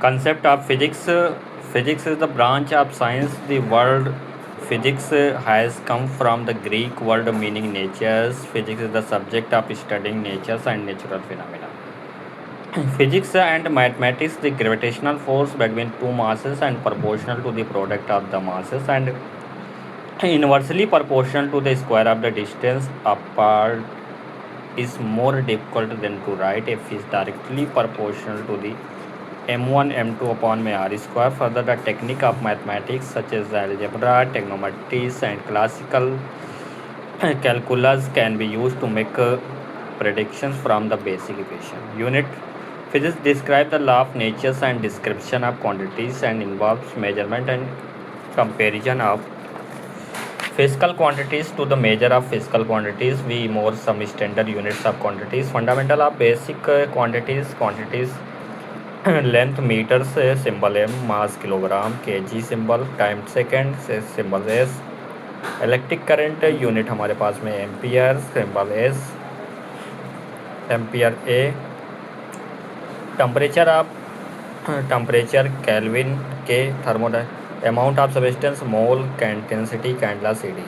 Concept of physics. Physics is the branch of science. The word physics has come from the Greek word meaning natures. Physics is the subject of studying natures and natural phenomena. Physics and mathematics, the gravitational force between two masses and proportional to the product of the masses and inversely proportional to the square of the distance apart is more difficult than to write if is directly proportional to the m1 m2 upon my r square. Further, the technique of mathematics such as algebra, trigonometry and classical calculus can be used to make predictions from the basic equation. Unit physics describe the law of nature and description of quantities and involves measurement and comparison of physical quantities to the measure of physical quantities. We more some standard units of quantities. Fundamental of basic quantities length meters symbol m, mass kilogram, kg symbol, time second symbol s, electric current unit हमारे पास में ampere symbol S, ampere A, temperature kelvin K, थर्मोडाय amount of substance mole, intensity candela C D.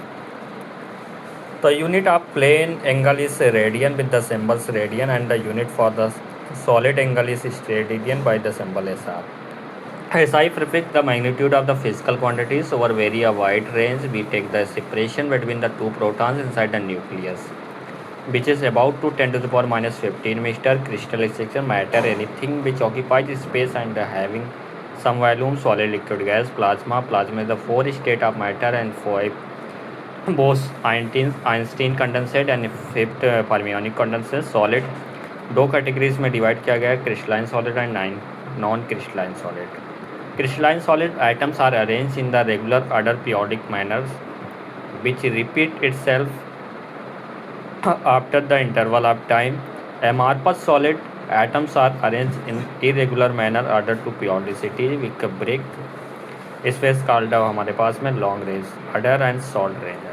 The unit of plane angle is radian with the symbols radian and the unit for the solid angle is steradian by the symbol SR. SI prefix the magnitude of the physical quantities over very a wide range. We take the separation between the two protons inside the nucleus, which is about to 10 to the power minus 15 meter. Crystallization matter anything which occupies space and having some volume, solid, liquid, gas, plasma. Plasma is the four state of matter and five Bose Einstein condensate and fifth fermionic condensate. Solid दो categories में divide किया गया है, crystalline solid and non crystalline solid. Crystalline solid items are arrange in the regular order periodic manners which repeat itself after the interval of time. amorphous solid atoms are arranged in irregular manner order to periodicity with break space called हमारे पास में long range order and short range है.